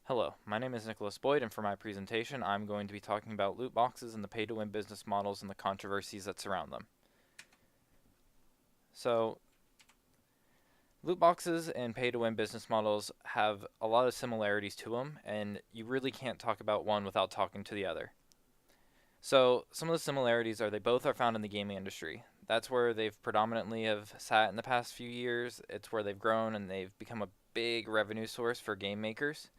Hello, my name is Nicholas Boyd, and for my presentation, I'm going to be talking about loot boxes and the pay-to-win business models and the controversies that surround them. So, loot boxes and pay-to-win business models have a lot of similarities to them, and you really can't talk about one without talking to the other. So, some of the similarities are they both are found in the gaming industry. That's where they've predominantly have sat in the past few years. It's where they've grown and they've become a big revenue source for game makers.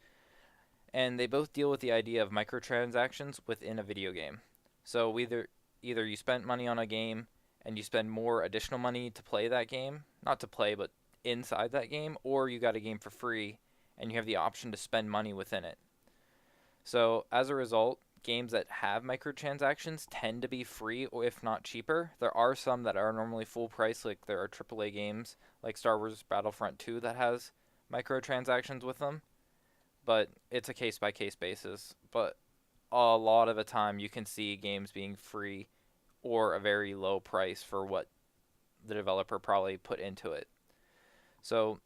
And they both deal with the idea of microtransactions within a video game. So either you spent money on a game and you spend more additional money to play that game, not to play but inside that game, or you got a game for free and you have the option to spend money within it. So as a result, games that have microtransactions tend to be free or if not cheaper. There are some that are normally full price, like there are AAA games like Star Wars Battlefront 2 that has microtransactions with them, but it's a case by case basis. But a lot of the time, you can see games being free or a very low price for what the developer probably put into it. So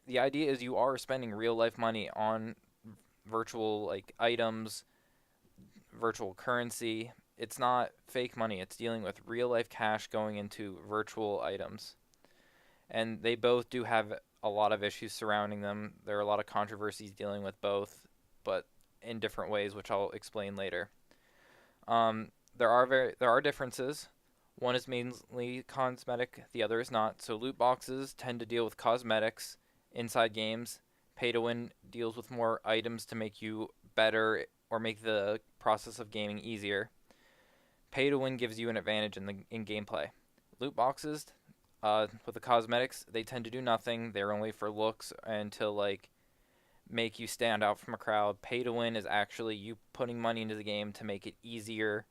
the idea is you are spending real life money on virtual like items, virtual currency. It's not fake money. It's dealing with real life cash going into virtual items. And they both do have a lot of issues surrounding them. There are a lot of controversies dealing with both, but in different ways, which I'll explain later. There are differences. One is mainly cosmetic, the other is not. So loot boxes tend to deal with cosmetics inside games. Pay to win deals with more items to make you better or make the process of gaming easier. Pay to win gives you an advantage in gameplay. Loot boxes, with the cosmetics, they tend to do nothing. They're only for looks and to like make you stand out from a crowd. Pay to win is actually you putting money into the game to make it easier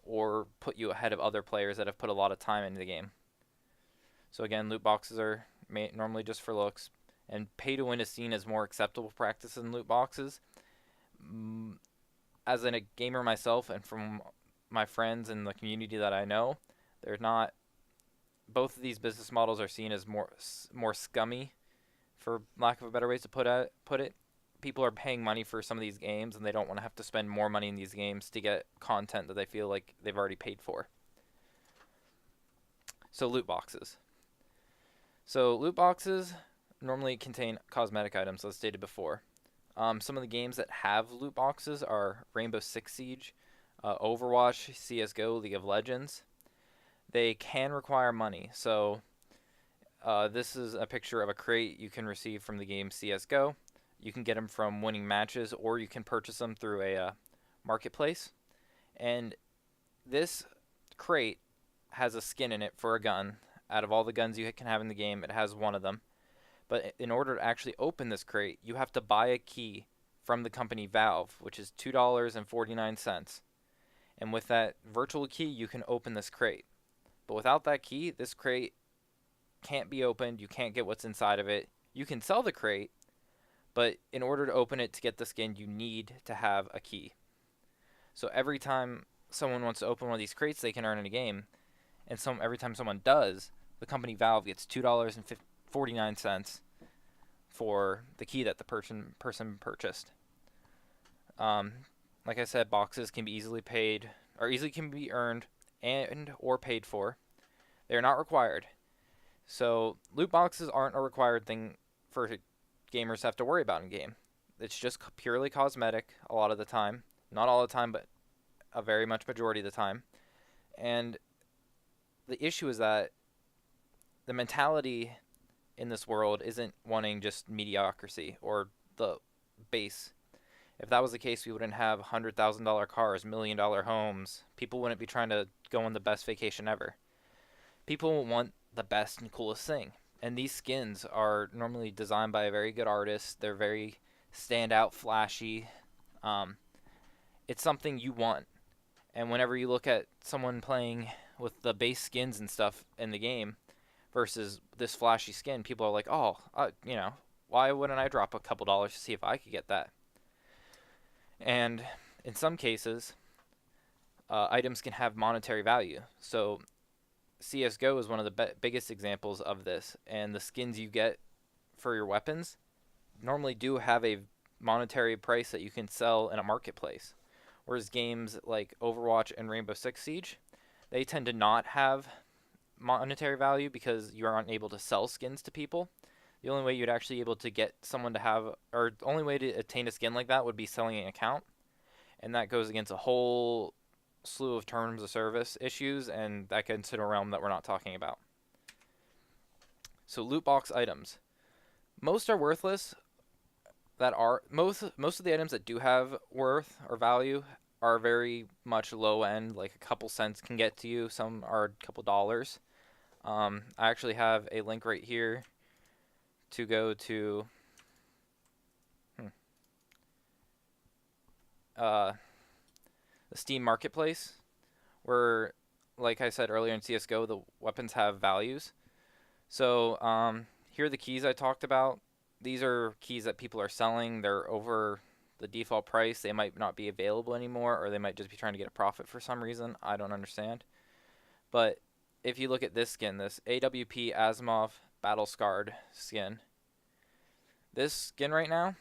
or put you ahead of other players that have put a lot of time into the game. So again, loot boxes are normally just for looks, and pay to win is seen as more acceptable practice than loot boxes. As a gamer myself, and from my friends and the community that I know, they're not. Both of these business models are seen as more scummy, for lack of a better ways to put it. People are paying money for some of these games, and they don't want to have to spend more money in these games to get content that they feel like they've already paid for. So loot boxes. So loot boxes normally contain cosmetic items, as stated before. Some of the games that have loot boxes are Rainbow Six Siege, Overwatch, CS:GO, League of Legends. They can require money. So this is a picture of a crate you can receive from the game CS:GO. You can get them from winning matches, or you can purchase them through a marketplace. And this crate has a skin in it for a gun. Out of all the guns you can have in the game, it has one of them. But in order to actually open this crate, you have to buy a key from the company Valve, which is $2.49. And with that virtual key, you can open this crate. But without that key, this crate can't be opened. You can't get what's inside of it. You can sell the crate, but in order to open it to get the skin, you need to have a key. So every time someone wants to open one of these crates, they can earn in a game. And every time someone does, the company Valve gets $2.49 for the key that the person purchased. Like I said, boxes can be easily paid, or easily can be earned and or paid for. They are not required. So loot boxes aren't a required thing for gamers to have to worry about in game. It's just purely cosmetic a lot of the time. Not all the time, but a very much majority of the time. And the issue is that the mentality in this world isn't wanting just mediocrity or the base. If that was the case, we wouldn't have $100,000 cars, $1,000,000 homes. People wouldn't be trying to go on the best vacation ever. People want the best and coolest thing. And these skins are normally designed by a very good artist. They're very standout, flashy. It's something you want. And whenever you look at someone playing with the base skins and stuff in the game versus this flashy skin, people are like, oh, why wouldn't I drop a couple dollars to see if I could get that? And in some cases, items can have monetary value. So CS:GO is one of the biggest examples of this, and the skins you get for your weapons normally do have a monetary price that you can sell in a marketplace. Whereas games like Overwatch and Rainbow Six Siege, they tend to not have monetary value because you aren't able to sell skins to people. The only way you'd actually be able to get someone to have, or the only way to attain a skin like that would be selling an account, and that goes against a whole slew of terms of service issues, and that gets into a realm that we're not talking about. So loot box items, most are worthless. That are most of the items that do have worth or value are very much low end, like a couple cents can get to you. Some are a couple dollars. I actually have a link right here to go to uh, the Steam Marketplace, where, like I said earlier in CS:GO, the weapons have values. So here are the keys I talked about. These are keys that people are selling. They're over the default price. They might not be available anymore, or they might just be trying to get a profit for some reason. I don't understand. But if you look at this skin, this AWP Asimov Battle Scarred skin, this skin right now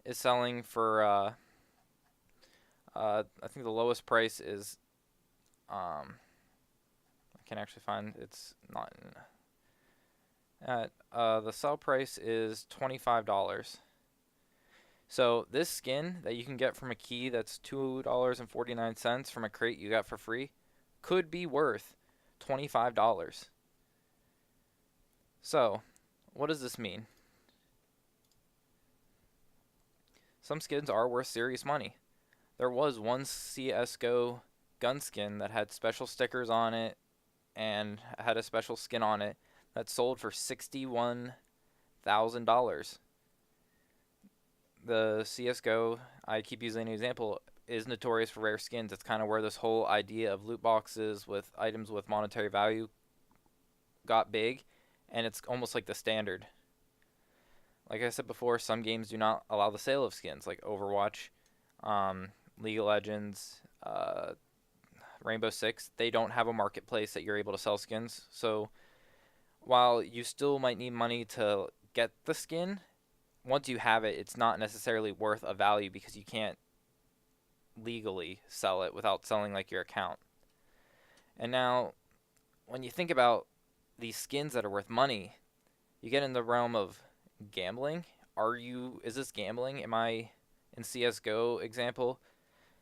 is selling for I think the lowest price is I can actually find it's not in, the sell price is $25. So this skin that you can get from a key that's $2.49 from a crate you got for free could be worth $25. So, what does this mean? Some skins are worth serious money. There was one CS:GO gun skin that had special stickers on it and had a special skin on it that sold for $61,000. The CS:GO, I keep using an example, is notorious for rare skins. It's kind of where this whole idea of loot boxes with items with monetary value got big, and it's almost like the standard. Like I said before, some games do not allow the sale of skins, like Overwatch, League of Legends, Rainbow Six. They don't have a marketplace that you're able to sell skins. So while you still might need money to get the skin, once you have it, it's not necessarily worth a value because you can't legally sell it without selling like your account. And now, when you think about these skins that are worth money, you get in the realm of gambling. Is this gambling? Am I, in CS:GO example,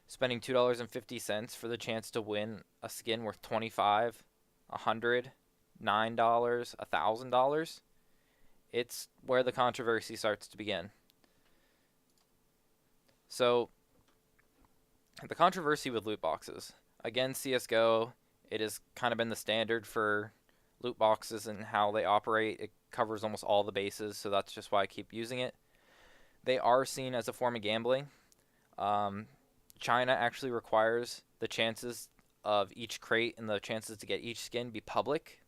spending $2.50 for the chance to win a skin worth 25, 100, $9, $1,000? It's where the controversy starts to begin. So, the controversy with loot boxes. Again, CS:GO, it has kind of been the standard for loot boxes and how they operate. It covers almost all the bases, so that's just why I keep using it. They are seen as a form of gambling. China actually requires the chances of each crate and the chances to get each skin be public.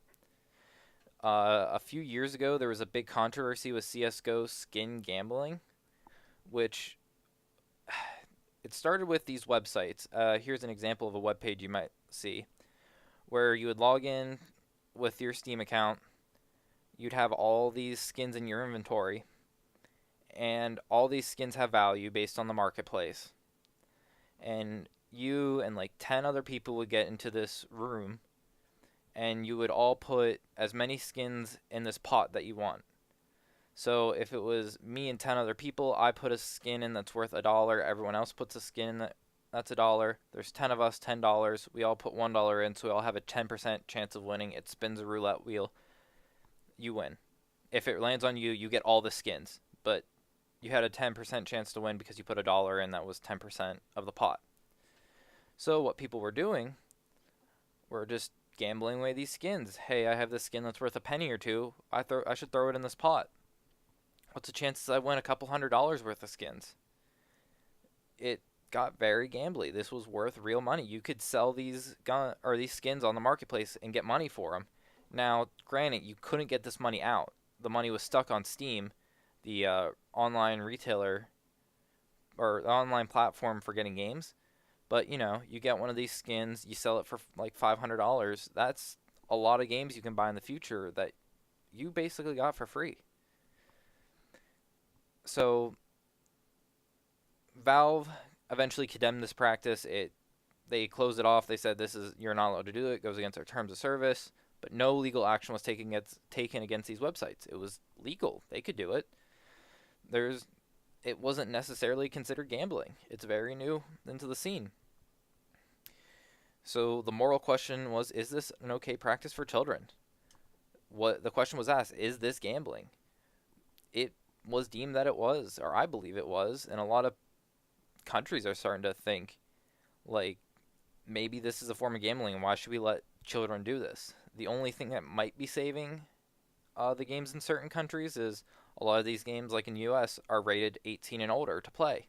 A few years ago, there was a big controversy with CS:GO skin gambling, which it started with these websites. Here's an example of a web page you might see, where you would log in with your Steam account. You'd have all these skins in your inventory, and all these skins have value based on the marketplace. And you and like 10 other people would get into this room, and you would all put as many skins in this pot that you want. So if it was me and 10 other people, I put a skin in that's worth $1. Everyone else puts a skin in that's $1. There's 10 of us, $10. We all put $1 in, so we all have a 10% chance of winning. It spins a roulette wheel. You win. If it lands on you, you get all the skins. But you had a 10% chance to win because you put $1 in. That was 10% of the pot. So what people were doing were just gambling away these skins. Hey, I have this skin that's worth a penny or two. I should throw it in this pot. What's the chances I win a couple $100 worth of skins? It got very gambly. This was worth real money. You could sell these skins on the marketplace and get money for them. Now, granted, you couldn't get this money out. The money was stuck on Steam, the online retailer or the online platform for getting games. But you get one of these skins, you sell it for like $500. That's a lot of games you can buy in the future that you basically got for free. So Valve eventually condemned this practice. They closed it off. They said you're not allowed to do it. It goes against our terms of service. But no legal action was taken against these websites. It was legal. They could do it. It wasn't necessarily considered gambling. It's very new into the scene. So the moral question was, is this an okay practice for children? What the question was asked, is this gambling? It was deemed that it was, or I believe it was, and a lot of countries are starting to think, like, maybe this is a form of gambling, and why should we let children do this? The only thing that might be saving the games in certain countries is a lot of these games, like in the U.S., are rated 18 and older to play.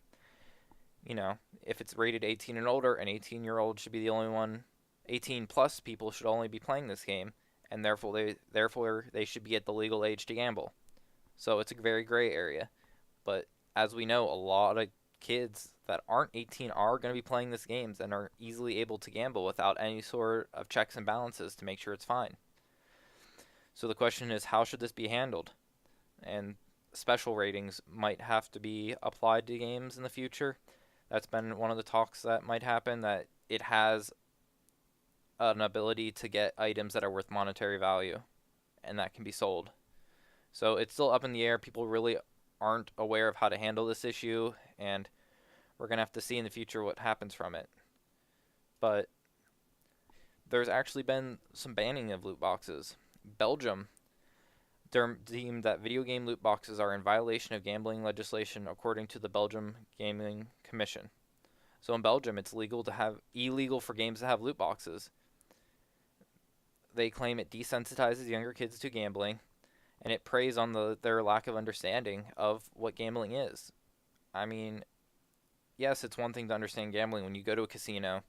If it's rated 18 and older, an 18-year-old should be the only one. 18 plus people should only be playing this game, and therefore they should be at the legal age to gamble. So it's a very gray area. But as we know, a lot of kids that aren't 18 are going to be playing these games and are easily able to gamble without any sort of checks and balances to make sure it's fine. So the question is, how should this be handled? And special ratings might have to be applied to games in the future. That's been one of the talks that might happen, that it has an ability to get items that are worth monetary value, and that can be sold. So it's still up in the air. People really aren't aware of how to handle this issue, and we're going to have to see in the future what happens from it. But there's actually been some banning of loot boxes. Belgium deemed that video game loot boxes are in violation of gambling legislation according to the Belgium Gaming Commission. So in Belgium, it's illegal for games to have loot boxes. They claim it desensitizes younger kids to gambling, and it preys on their lack of understanding of what gambling is. I mean, yes, it's one thing to understand gambling. When you go to a casino,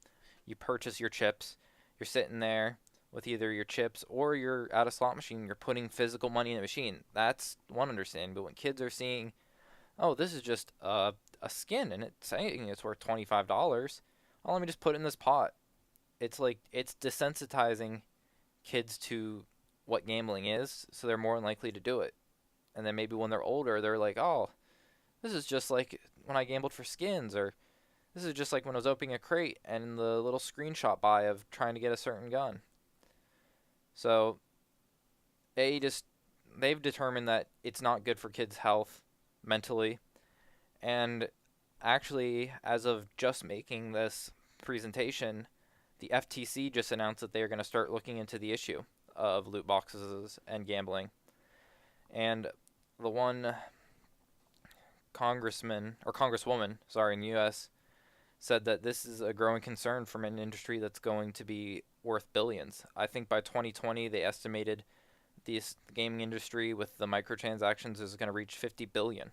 you purchase your chips, you're sitting there with either your chips or you're at a slot machine, you're putting physical money in the machine. That's one understanding. But when kids are seeing, oh, this is just a skin and it's saying it's worth $25, oh, let me just put it in this pot. It's desensitizing kids to what gambling is, so they're more likely to do it. And then maybe when they're older, they're like, oh, this is just like when I gambled for skins, or this is just like when I was opening a crate and the little screenshot buy of trying to get a certain gun. So they've determined that it's not good for kids' health mentally. And actually, as of just making this presentation, the FTC just announced that they are going to start looking into the issue of loot boxes and gambling. And the one congressman or congresswoman, in the U.S. said that this is a growing concern from an industry that's going to be worth billions. I think by 2020 they estimated this gaming industry with the microtransactions is going to reach 50 billion.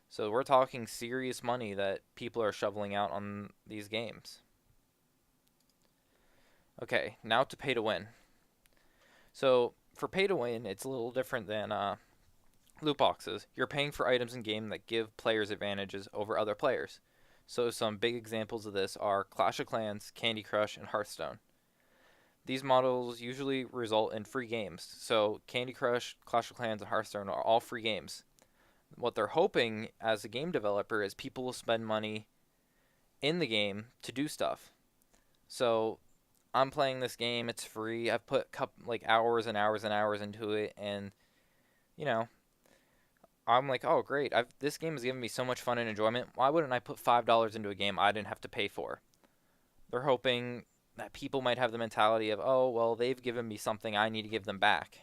So we're talking serious money that people are shoveling out on these games. Okay, now to pay to win. So for pay to win, it's a little different than loot boxes. You're paying for items in game that give players advantages over other players. So some big examples of this are Clash of Clans, Candy Crush, and Hearthstone. These models usually result in free games. So Candy Crush, Clash of Clans, and Hearthstone are all free games. What they're hoping as a game developer is people will spend money in the game to do stuff. So I'm playing this game, it's free. I've put hours and hours and hours into it, and I'm like, oh great, this game has given me so much fun and enjoyment. Why wouldn't I put $5 into a game I didn't have to pay for? They're hoping that people might have the mentality of, oh well, they've given me something, I need to give them back.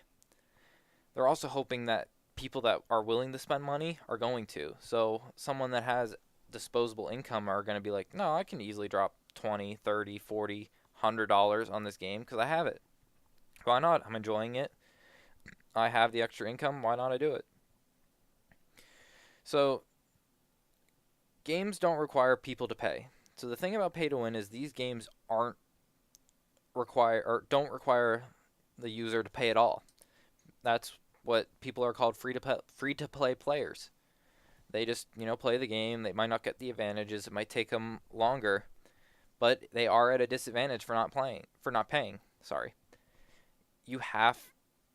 They're also hoping that people that are willing to spend money are going to. So someone that has disposable income are going to be like, no, I can easily drop $20, $30, $40, $100 on this game because I have it. Why not? I'm enjoying it. I have the extra income. Why not I do it? So games don't require people to pay. So the thing about pay to win is these games don't require the user to pay at all. That's what people are called free to play players. They just, play the game. They might not get the advantages. It might take them longer, but they are at a disadvantage for not paying. Sorry. You have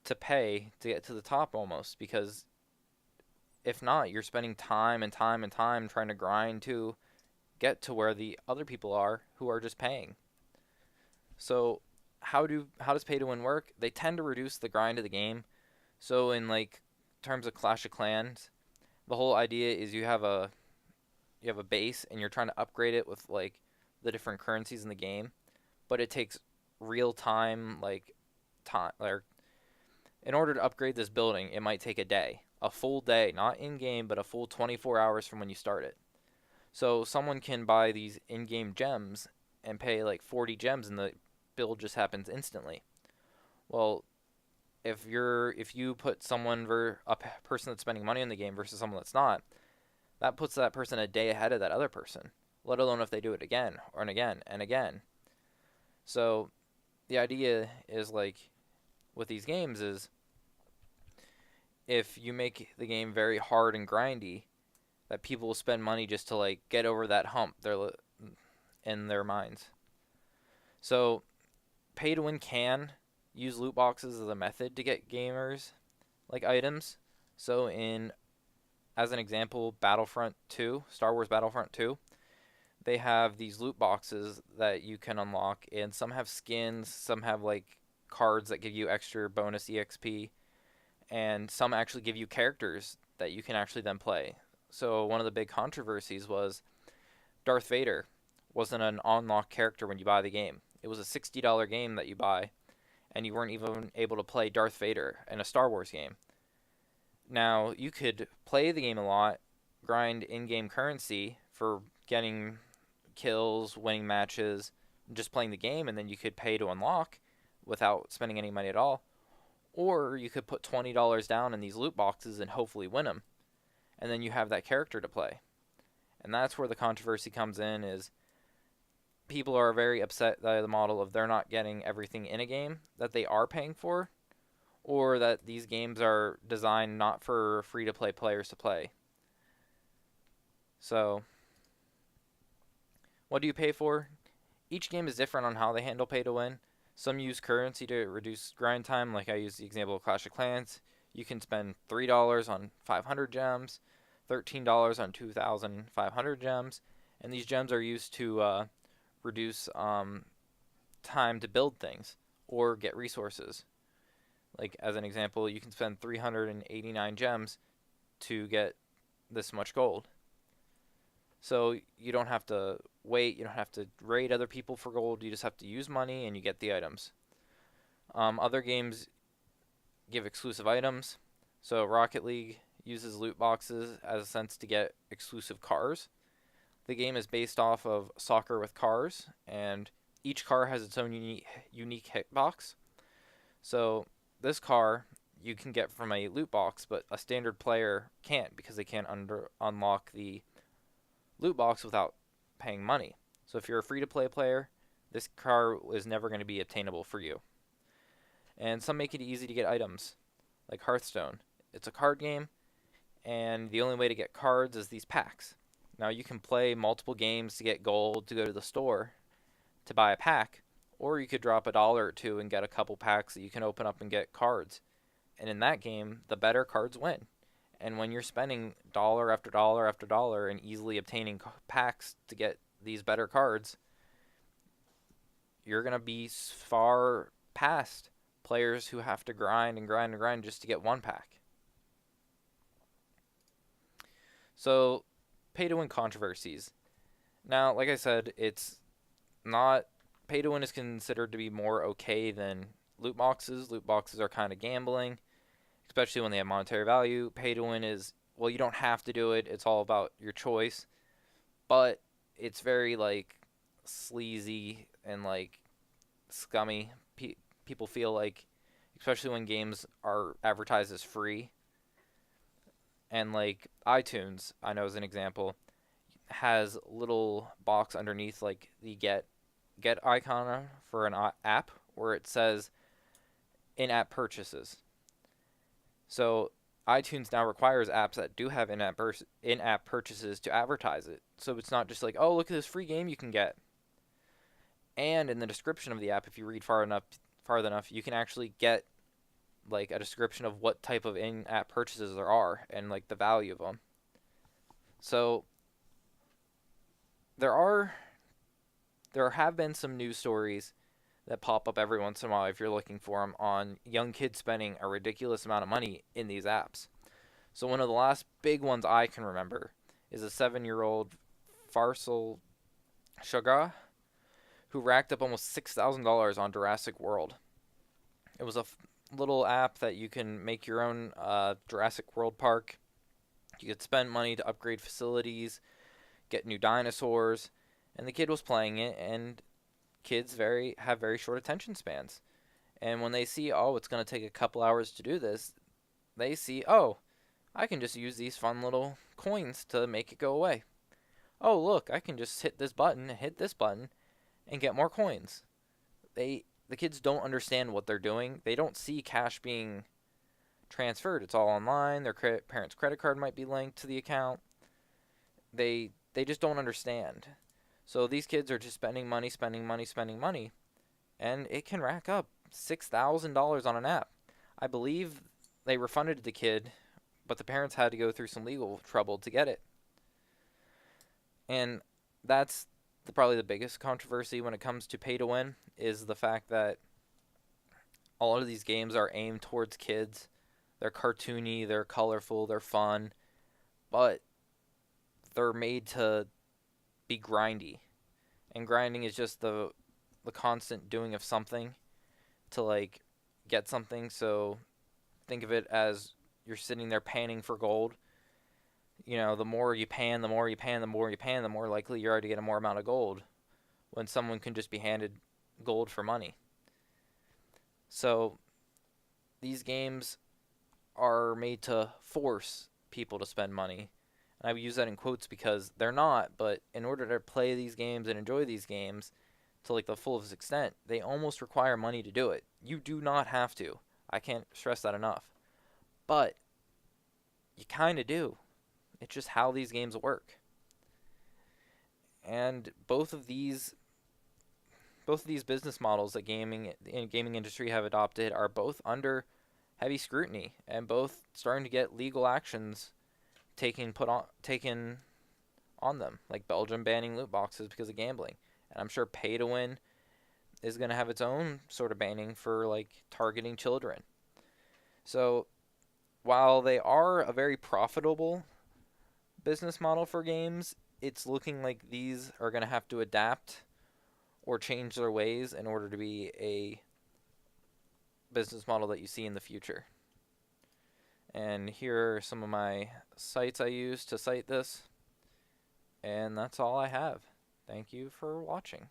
to pay to get to the top almost, because if not, you're spending time and time and time trying to grind to get to where the other people are who are just paying. So how does pay to win work? They tend to reduce the grind of the game. So in like terms of Clash of Clans, the whole idea is you have a base and you're trying to upgrade it with like the different currencies in the game, but it takes real time like in order to upgrade this building, it might take a day, a full day, not in game, but a full 24 hours from when you start it. So someone can buy these in-game gems and pay like 40 gems and the build just happens instantly. Well, if you put person that's spending money in the game versus someone that's not, that puts that person a day ahead of that other person, let alone if they do it again and again and again. So the idea is like with these games is if you make the game very hard and grindy, that people will spend money just to like get over that hump in their minds. So pay to win can use loot boxes as a method to get gamers like items. So in as an example, Battlefront 2, Star Wars Battlefront 2, they have these loot boxes that you can unlock, and some have skins, some have like cards that give you extra bonus EXP, and some actually give you characters that you can actually then play. So one of the big controversies was Darth Vader wasn't an unlocked character when you buy the game. It was a $60 game that you buy, and you weren't even able to play Darth Vader in a Star Wars game. Now, you could play the game a lot, grind in-game currency for getting kills, winning matches, just playing the game, and then you could pay to unlock without spending any money at all. Or you could put $20 down in these loot boxes and hopefully win them, and then you have that character to play. And that's where the controversy comes in is people are very upset by the model of they're not getting everything in a game that they are paying for, or that these games are designed not for free-to-play players to play. So, what do you pay for? Each game is different on how they handle pay to win. Some use currency to reduce grind time, like I used the example of Clash of Clans. You can spend $3 on 500 gems, $13 on 2,500 gems, and these gems are used to reduce time to build things or get resources. Like as an example, you can spend 389 gems to get this much gold. So you don't have to wait, you don't have to raid other people for gold, you just have to use money and you get the items. Other games give exclusive items. So Rocket League uses loot boxes as a sense to get exclusive cars. The game is based off of soccer with cars, and each car has its own unique hitbox. So this car you can get from a loot box, but a standard player can't because they can't unlock the loot box without paying money. So if you're a free-to-play player, this car is never going to be obtainable for you. And some make it easy to get items, like Hearthstone. It's a card game, and the only way to get cards is these packs. Now you can play multiple games to get gold to go to the store to buy a pack, or you could drop $1 or two and get a couple packs that you can open up and get cards. And in that game, the better cards win. And when you're spending dollar after dollar after dollar and easily obtaining packs to get these better cards, you're going to be far past players who have to grind and grind and grind just to get one pack. So, pay to win controversies. Now, like I said, it's not pay to win is considered to be more okay than loot boxes. Loot boxes are kind of gambling, especially when they have monetary value. Pay to win is, well, you don't have to do it. It's all about your choice. But it's very like sleazy and like scummy. People feel like, especially when games are advertised as free. And like iTunes, I know as an example, has little box underneath like the get icon for an app where it says in-app purchases. So iTunes now requires apps that do have in-app purchases to advertise it. So it's not just like, oh, look at this free game you can get. And in the description of the app, if you read far enough, you can actually get like a description of what type of in-app purchases there are and like the value of them. So there are there have been some news stories that pop up every once in a while if you're looking for them on young kids spending a ridiculous amount of money in these apps. So one of the last big ones I can remember is a 7-year-old Farsal Shaga who racked up almost $6,000 on Jurassic World. It was a little app that you can make your own Jurassic World park. You could spend money to upgrade facilities, get new dinosaurs, and the kid was playing it, and kids have very short attention spans. And when they see, oh, it's going to take a couple hours to do this, they see, oh, I can just use these fun little coins to make it go away. Oh, look, I can just hit this button, and get more coins. The kids don't understand what they're doing. They don't see cash being transferred. It's all online. Their parents' credit card might be linked to the account. They just don't understand. So these kids are just spending money, and it can rack up $6,000 on an app. I believe they refunded the kid, but the parents had to go through some legal trouble to get it. And that's probably the biggest controversy when it comes to pay to win is the fact that a lot of these games are aimed towards kids. They're cartoony, they're colorful, they're fun, but they're made to be grindy. And grinding is just the constant doing of something to like get something. So think of it as you're sitting there panning for gold. You know, the more you pan, the more you pan, the more you pan, the more likely you are to get a more amount of gold when someone can just be handed gold for money. So these games are made to force people to spend money. And I use that in quotes because they're not, but in order to play these games and enjoy these games to like the fullest extent, they almost require money to do it. You do not have to. I can't stress that enough. But you kind of do. It's just how these games work. And both of these business models that gaming industry have adopted are both under heavy scrutiny and both starting to get legal actions taken on them, like Belgium banning loot boxes because of gambling. And I'm sure pay to win is going to have its own sort of banning for like targeting children. So while they are a very profitable business model for games, it's looking like these are going to have to adapt or change their ways in order to be a business model that you see in the future. And here are some of my sites I use to cite this. And that's all I have. Thank you for watching.